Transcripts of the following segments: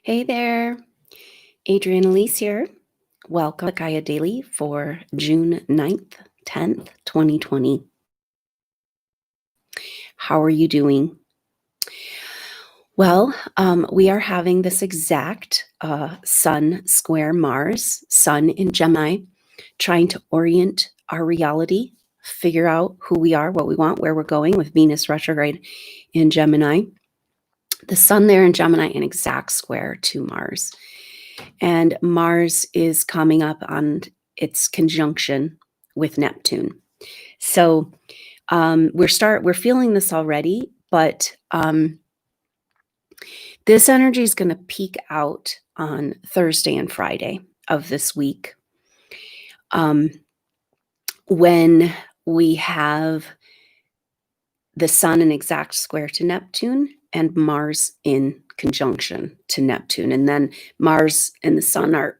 Hey there, Adrienne Elise here. Welcome to GAIA Daily for June 9th, 10th, 2020. How are you doing? Well, we are having this exact Sun square Mars, Sun in Gemini, trying to orient our reality, figure out who we are, what we want, where we're going with Venus retrograde in Gemini. The Sun there in Gemini in exact square to Mars. And Mars is coming up on its conjunction with Neptune. So we're feeling this already, but this energy is going to peak out on Thursday and Friday of this week, when we have the Sun in exact square to Neptune and Mars in conjunction to Neptune. And then Mars and the Sun are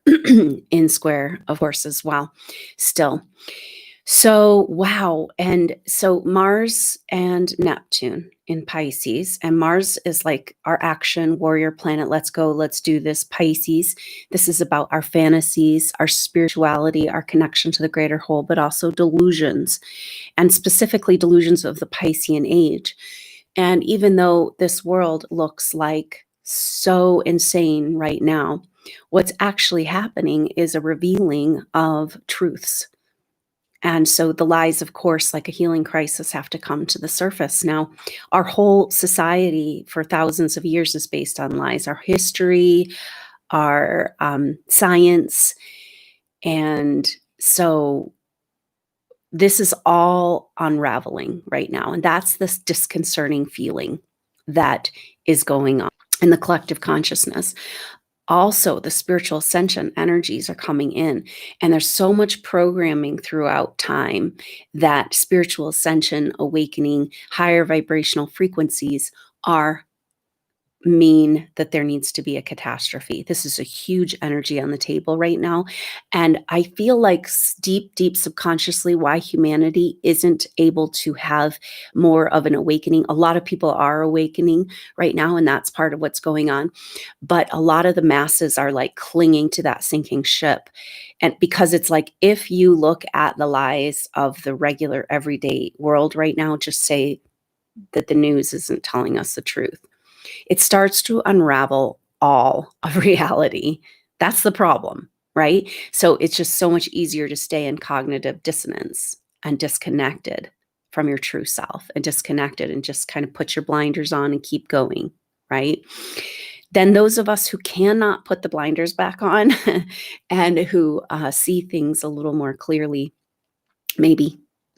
in square, of course, as well, still. So, wow. And so Mars and Neptune in Pisces, and Mars is like our action warrior planet. Let's go, let's do this. Pisces, this is about our fantasies, our spirituality, our connection to the greater whole, but also delusions, and specifically delusions of the Piscean age. And even though this world looks like so insane right now, what's actually happening is a revealing of truths. And so the lies, of course, like a healing crisis, have to come to the surface. Now, our whole society for thousands of years is based on lies, our history, our science. And so this is all unraveling right now. And that's this disconcerting feeling that is going on in the collective consciousness. Also, the spiritual ascension energies are coming in, and there's so much programming throughout time that spiritual ascension, awakening, higher vibrational frequencies mean that there needs to be a catastrophe. This is a huge energy on the table right now. And I feel like deep subconsciously why humanity isn't able to have more of an awakening. A lot of people are awakening right now, and that's part of what's going on. But a lot of the masses are like clinging to that sinking ship. And because it's like, if you look at the lies of the regular everyday world right now, just say that the news isn't telling us the truth. It starts to unravel all of reality. That's the problem, right? So it's just so much easier to stay in cognitive dissonance and disconnected from your true self, and disconnected and just kind of put your blinders on and keep going, right? Then those of us who cannot put the blinders back on and who see things a little more clearly, maybe,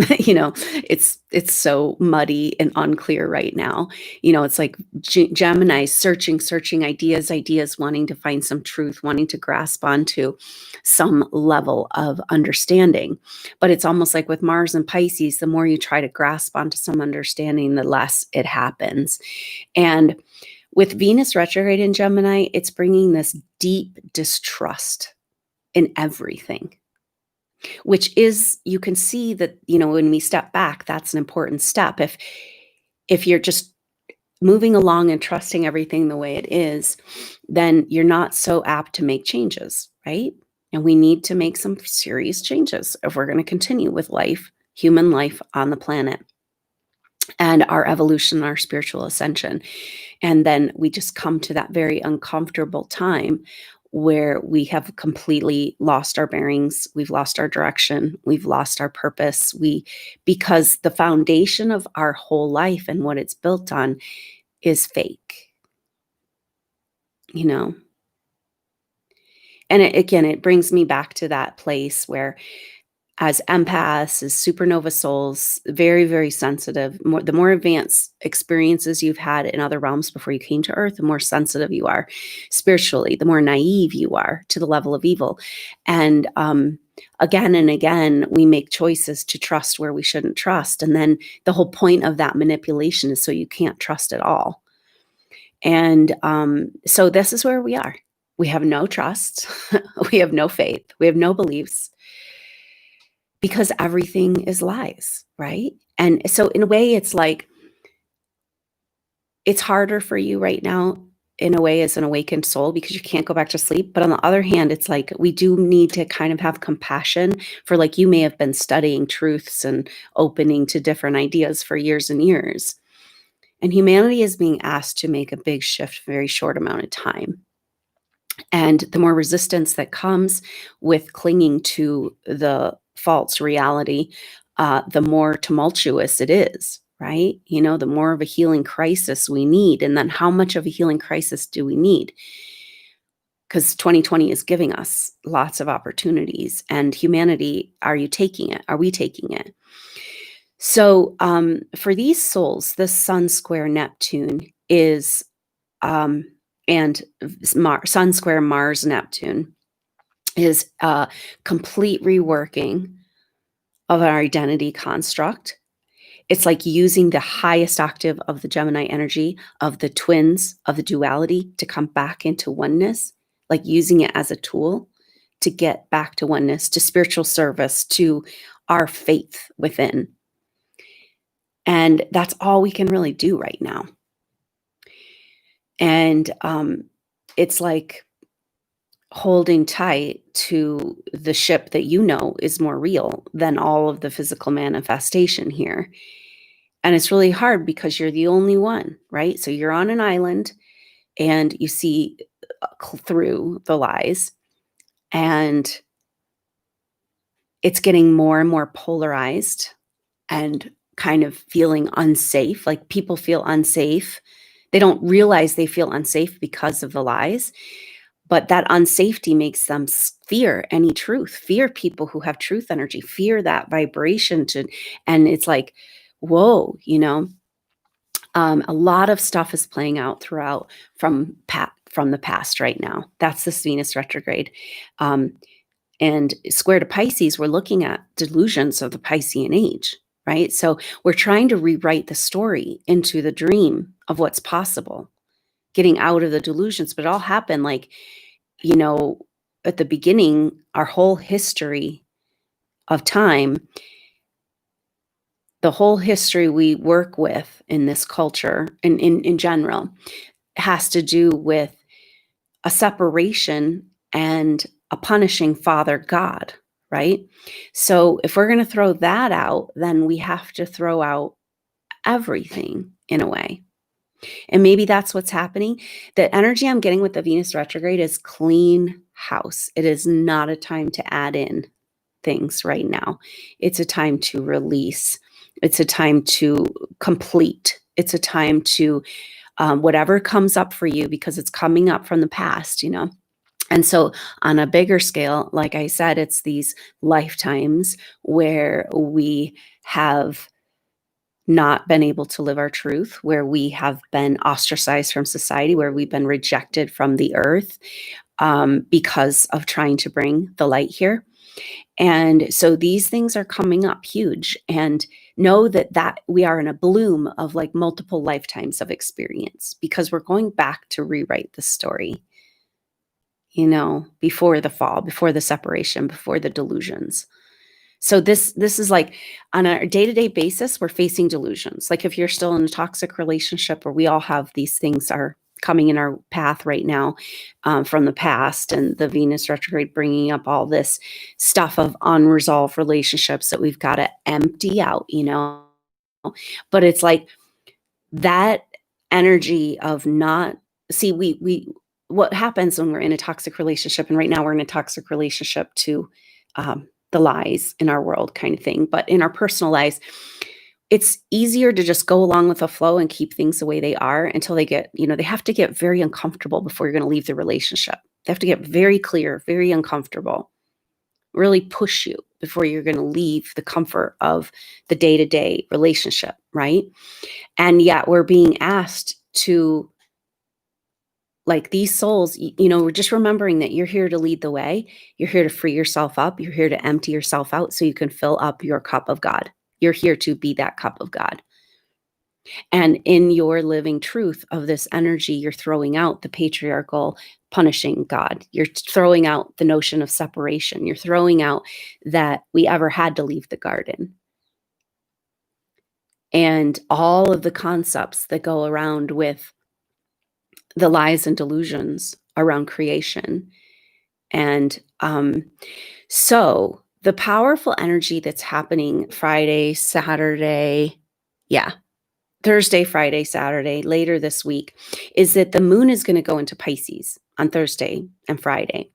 it's so muddy and unclear right now. It's like Gemini searching ideas, wanting to find some truth, wanting to grasp onto some level of understanding. But it's almost like with Mars and Pisces, the more you try to grasp onto some understanding, the less it happens. And with Venus retrograde in Gemini, it's bringing this deep distrust in everything, which is, you can see that, when we step back, that's an important step. If you're just moving along and trusting everything the way it is, then you're not so apt to make changes, right? And we need to make some serious changes if we're going to continue with life, human life on the planet, and our evolution, our spiritual ascension. And then we just come to that very uncomfortable time where we have completely lost our bearings, we've lost our direction, we've lost our purpose. Because the foundation of our whole life and what it's built on is fake, And it brings me back to that place where, as empaths, as supernova souls, very, very sensitive, the more advanced experiences you've had in other realms before you came to Earth, the more sensitive you are spiritually, the more naive you are to the level of evil. And again and again, we make choices to trust where we shouldn't trust. And then the whole point of that manipulation is so you can't trust at all. And so this is where we are. We have no trust. We have no faith. We have no beliefs. Because everything is lies, right? And so in a way, it's like, it's harder for you right now in a way as an awakened soul because you can't go back to sleep. But on the other hand, it's like we do need to kind of have compassion for, like, you may have been studying truths and opening to different ideas for years and years. And humanity is being asked to make a big shift in a very short amount of time. And the more resistance that comes with clinging to the false reality, the more tumultuous it is, right? The more of a healing crisis we need. And then how much of a healing crisis do we need? Because 2020 is giving us lots of opportunities. And humanity, are you taking it? Are we taking it? So for these souls, this Sun square Neptune is, and Sun square Mars Neptune is a complete reworking of our identity construct. It's like using the highest octave of the Gemini energy, of the twins, of the duality to come back into oneness, like using it as a tool to get back to oneness, to spiritual service, to our faith within. And that's all we can really do right now. And it's like holding tight to the ship that is more real than all of the physical manifestation here. And it's really hard because you're the only one, right? So you're on an island and you see through the lies, and it's getting more and more polarized and kind of feeling unsafe. Like, people feel unsafe. They don't realize they feel unsafe because of the lies, but that unsafety makes them fear any truth, fear people who have truth energy, fear that vibration and it's like, whoa, a lot of stuff is playing out throughout from the past right now. That's this Venus retrograde. And square to Pisces, we're looking at delusions of the Piscean age, right? So we're trying to rewrite the story into the dream of what's possible, getting out of the delusions. But it all happened like, at the beginning, our whole history of time, the whole history we work with in this culture and in general has to do with a separation and a punishing Father God, right? So if we're going to throw that out, then we have to throw out everything in a way. And maybe that's what's happening. The energy I'm getting with the Venus retrograde is clean house. It is not a time to add in things right now. It's a time to release. It's a time to complete. It's a time to whatever comes up for you, because it's coming up from the past, And so on a bigger scale, like I said, it's these lifetimes where we have not been able to live our truth, where we have been ostracized from society, where we've been rejected from the earth because of trying to bring the light here. And so these things are coming up huge, and know that we are in a bloom of like multiple lifetimes of experience, because we're going back to rewrite the story, before the fall, before the separation, before the delusions. So this is like, on a day-to-day basis, we're facing delusions. Like if you're still in a toxic relationship, or we all have these things are coming in our path right now from the past, and the Venus retrograde bringing up all this stuff of unresolved relationships that we've got to empty out, But it's like that energy of not, see, we what happens when we're in a toxic relationship, and right now we're in a toxic relationship to the lies in our world kind of thing. But in our personal lives, it's easier to just go along with the flow and keep things the way they are until they get, they have to get very uncomfortable before you're going to leave the relationship. They have to get very clear, very uncomfortable, really push you before you're going to leave the comfort of the day-to-day relationship, right? And yet we're being asked to, like, these souls, we're just remembering that you're here to lead the way. You're here to free yourself up. You're here to empty yourself out so you can fill up your cup of God. You're here to be that cup of God. And in your living truth of this energy, you're throwing out the patriarchal punishing God. You're throwing out the notion of separation. You're throwing out that we ever had to leave the garden. And all of the concepts that go around with the lies and delusions around creation. And so the powerful energy that's happening Friday, Saturday, yeah, Thursday, Friday, Saturday, later this week, is that the moon is going to go into Pisces on Thursday and Friday.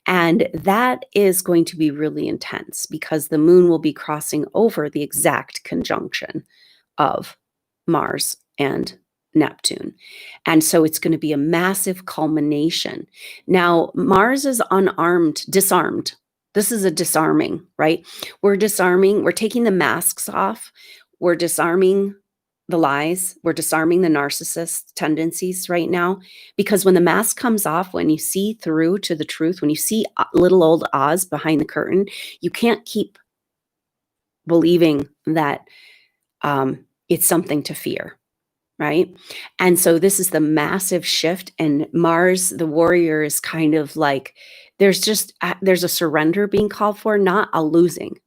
And that is going to be really intense because the moon will be crossing over the exact conjunction of Mars and Neptune. And so it's going to be a massive culmination. Now, Mars is disarmed. This is a disarming, right? We're disarming, we're taking the masks off, we're disarming the lies, we're disarming the narcissist tendencies right now. Because when the mask comes off, when you see through to the truth, when you see little old Oz behind the curtain, you can't keep believing that it's something to fear, right? And so this is the massive shift, and Mars, the warrior, is kind of like there's a surrender being called for, not a losing,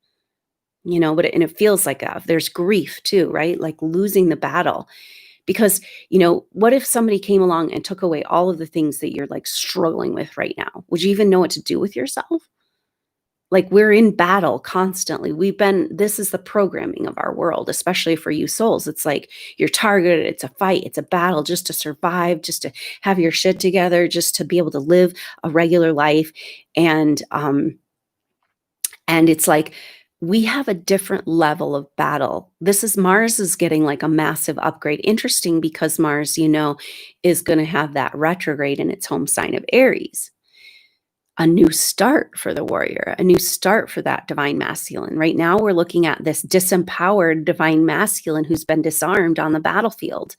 but and it feels like there's grief too, right? Like losing the battle. Because, what if somebody came along and took away all of the things that you're like struggling with right now? Would you even know what to do with yourself? Like, we're in battle constantly. This is the programming of our world, especially for you souls. It's like you're targeted, it's a fight, it's a battle just to survive, just to have your shit together, just to be able to live a regular life. And it's like we have a different level of battle. Mars is getting like a massive upgrade. Interesting, because Mars, is going to have that retrograde in its home sign of Aries. A new start for the warrior, a new start for that divine masculine. Right now, we're looking at this disempowered divine masculine who's been disarmed on the battlefield,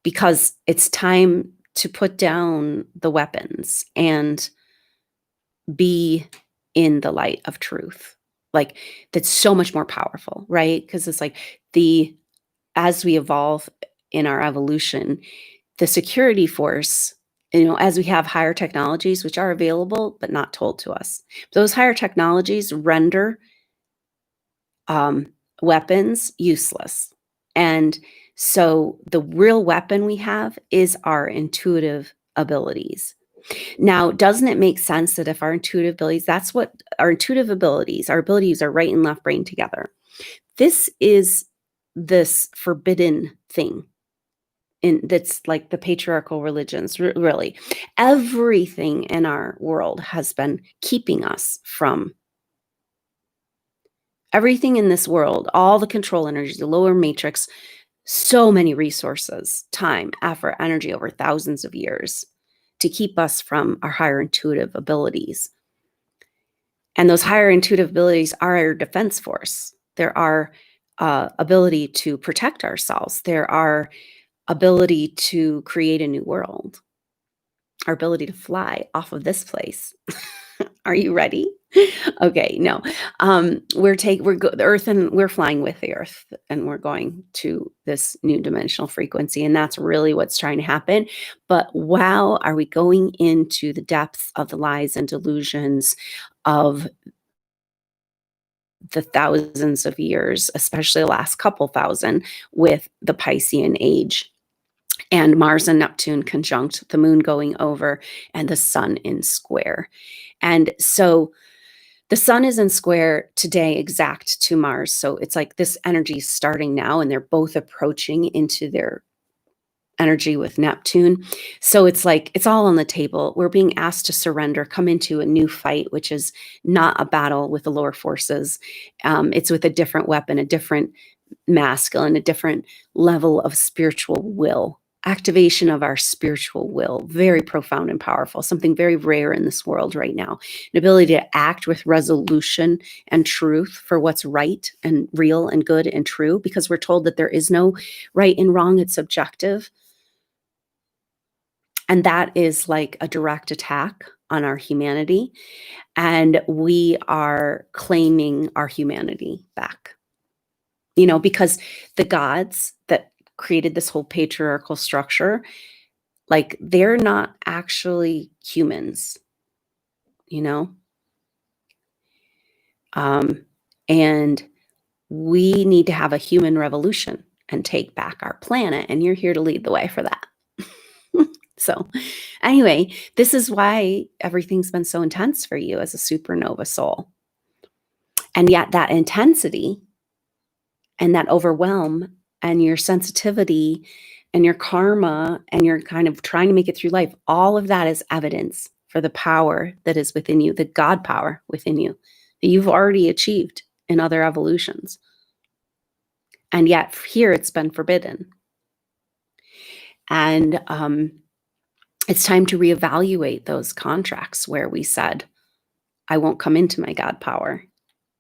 because it's time to put down the weapons and be in the light of truth. Like, that's so much more powerful, right? Because it's like as we evolve in our evolution, the security force, as we have higher technologies, which are available but not told to us, those higher technologies render weapons useless. And so the real weapon we have is our intuitive abilities. Now, doesn't it make sense that if our intuitive abilities, our abilities are right and left brain together. This is this forbidden thing. That's like the patriarchal religions, really. Everything in our world has been keeping us from everything in this world, all the control energies, the lower matrix, so many resources, time, effort, energy over thousands of years to keep us from our higher intuitive abilities. And those higher intuitive abilities are our defense force. There are ability to protect ourselves. There are ability to create a new world, our ability to fly off of this place. Are you ready? Okay, no. The Earth, and we're flying with the Earth, and we're going to this new dimensional frequency, and that's really what's trying to happen. But wow, are we going into the depths of the lies and delusions of the thousands of years, especially the last couple thousand, with the Piscean age and Mars and Neptune conjunct, the moon going over, and the sun in square. And so the sun is in square today, exact to Mars. So it's like this energy is starting now, and they're both approaching into their energy with Neptune. So it's like it's all on the table. We're being asked to surrender, come into a new fight, which is not a battle with the lower forces. It's with a different weapon, a different masculine, a different level of spiritual will. Activation of our spiritual will, very profound and powerful, something very rare in this world right now. An ability to act with resolution and truth for what's right and real and good and true, because we're told that there is no right and wrong, it's subjective. And that is like a direct attack on our humanity. And we are claiming our humanity back. Because the gods that created this whole patriarchal structure, like, they're not actually humans, you know? And we need to have a human revolution and take back our planet. And you're here to lead the way for that. So anyway, this is why everything's been so intense for you as a supernova soul. And yet that intensity and that overwhelm and your sensitivity and your karma and your kind of trying to make it through life, all of that is evidence for the power that is within you, the God power within you that you've already achieved in other evolutions. And yet here it's been forbidden. And it's time to reevaluate those contracts where we said, I won't come into my God power,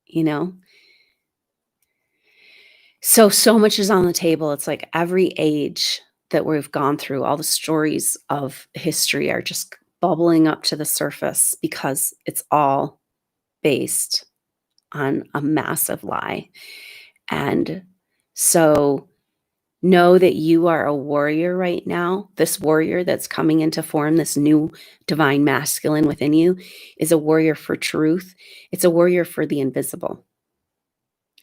you know? So much is on the table. It's like every age that we've gone through, all the stories of history are just bubbling up to the surface because it's all based on a massive lie. And so know that you are a warrior right now. This warrior that's coming into form, this new divine masculine within you, is a warrior for truth. It's a warrior for the invisible.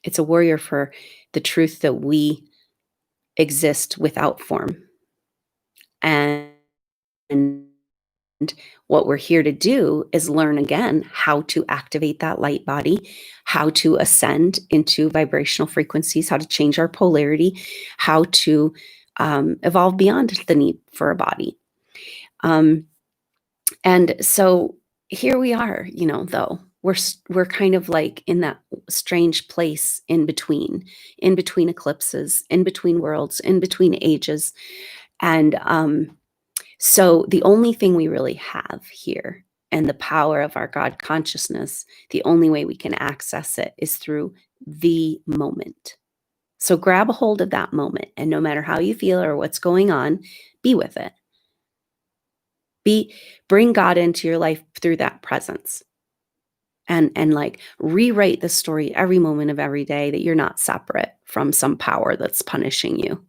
It's a warrior for the truth that we exist without form. And what we're here to do is learn again how to activate that light body, how to ascend into vibrational frequencies, how to change our polarity, how to evolve beyond the need for a body. And so here we are, though we're kind of like in that strange place in between eclipses, in between worlds, in between ages. And so the only thing we really have here and the power of our God consciousness, the only way we can access it is through the moment. So grab a hold of that moment, and no matter how you feel or what's going on, be with it. Bring God into your life through that presence. And like rewrite the story every moment of every day that you're not separate from some power that's punishing you.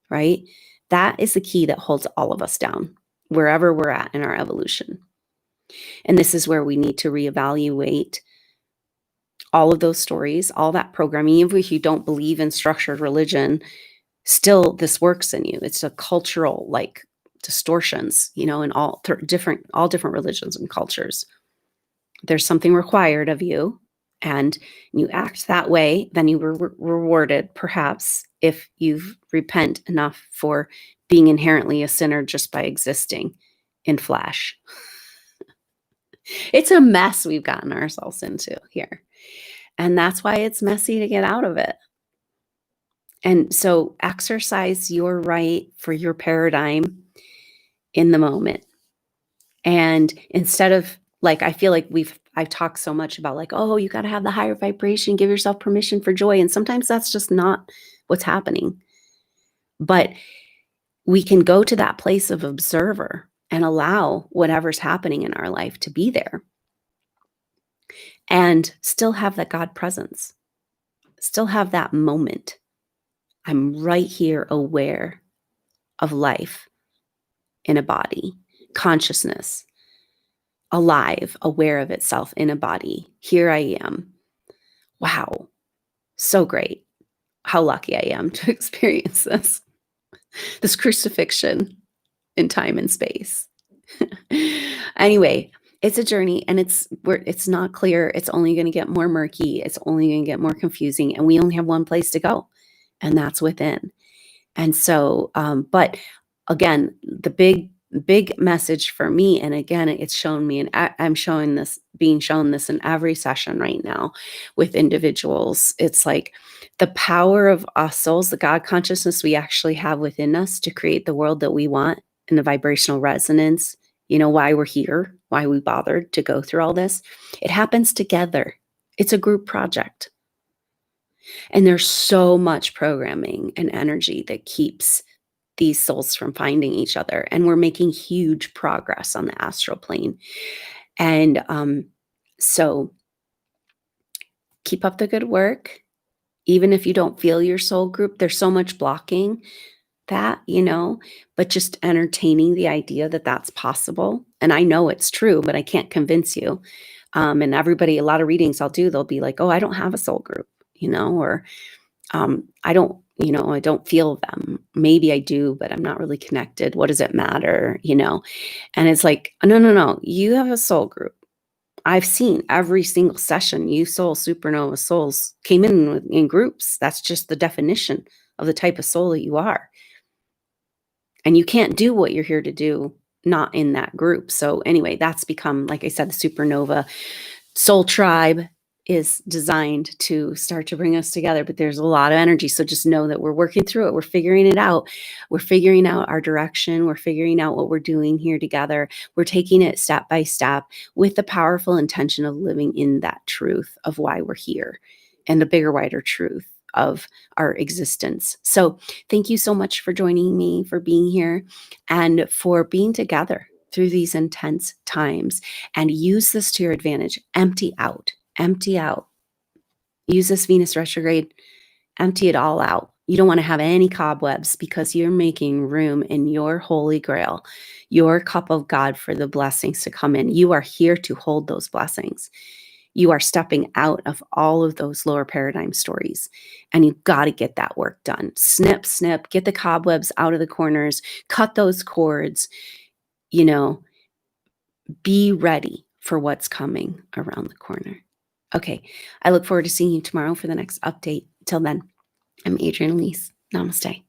Right? That is the key that holds all of us down, wherever we're at in our evolution. And this is where we need to reevaluate all of those stories, all that programming. Even if you don't believe in structured religion, still this works in you. It's a cultural distortions, in all different religions and cultures. There's something required of you, and you act that way, then you were rewarded, perhaps, if you repent enough for being inherently a sinner just by existing in flesh. It's a mess we've gotten ourselves into here. And that's why it's messy to get out of it. And so exercise your right for your paradigm in the moment. And instead of I feel like I've talked so much about oh, you got to have the higher vibration, give yourself permission for joy. And sometimes that's just not what's happening. But we can go to that place of observer and allow whatever's happening in our life to be there and still have that God presence, still have that moment. I'm right here aware of life in a body, consciousness, alive, aware of itself in a body. Here I am. Wow. So great. How lucky I am to experience this crucifixion in time and space. Anyway, it's a journey, and it's not clear. It's only going to get more murky. It's only going to get more confusing, and we only have one place to go, and that's within. And so, but again, the big message for me, and again, it's shown me, and I'm being shown this in every session right now with individuals. It's like the power of us souls, the God consciousness we actually have within us to create the world that we want in the vibrational resonance. Why we're here, why we bothered to go through all this. It happens together. It's a group project. And there's so much programming and energy that keeps these souls from finding each other. And we're making huge progress on the astral plane. And so keep up the good work. Even if you don't feel your soul group, there's so much blocking that, but just entertaining the idea that that's possible. And I know it's true, but I can't convince you. And everybody, a lot of readings I'll do, they'll be like, oh, I don't have a soul group, or I don't feel them. Maybe I do, but I'm not really connected. What does it matter? And it's like, no, no, no. You have a soul group. I've seen every single session. You soul supernova souls came in groups. That's just the definition of the type of soul that you are. And you can't do what you're here to do not in that group. So anyway, that's become, like I said, the supernova soul tribe is designed to start to bring us together, but there's a lot of energy. So just know that we're working through it. We're figuring it out. We're figuring out our direction. We're figuring out what we're doing here together. We're taking it step by step with the powerful intention of living in that truth of why we're here and the bigger, wider truth of our existence. So thank you so much for joining me, for being here, and for being together through these intense times. And use this to your advantage. Empty out. Use this Venus retrograde. Empty it all out. You don't want to have any cobwebs because you're making room in your holy grail, your cup of God for the blessings to come in. You are here to hold those blessings. You are stepping out of all of those lower paradigm stories, and you've got to get that work done. Snip, snip, get the cobwebs out of the corners, cut those cords, be ready for what's coming around the corner. Okay, I look forward to seeing you tomorrow for the next update. Till then, I'm Adrienne Elise. Namaste.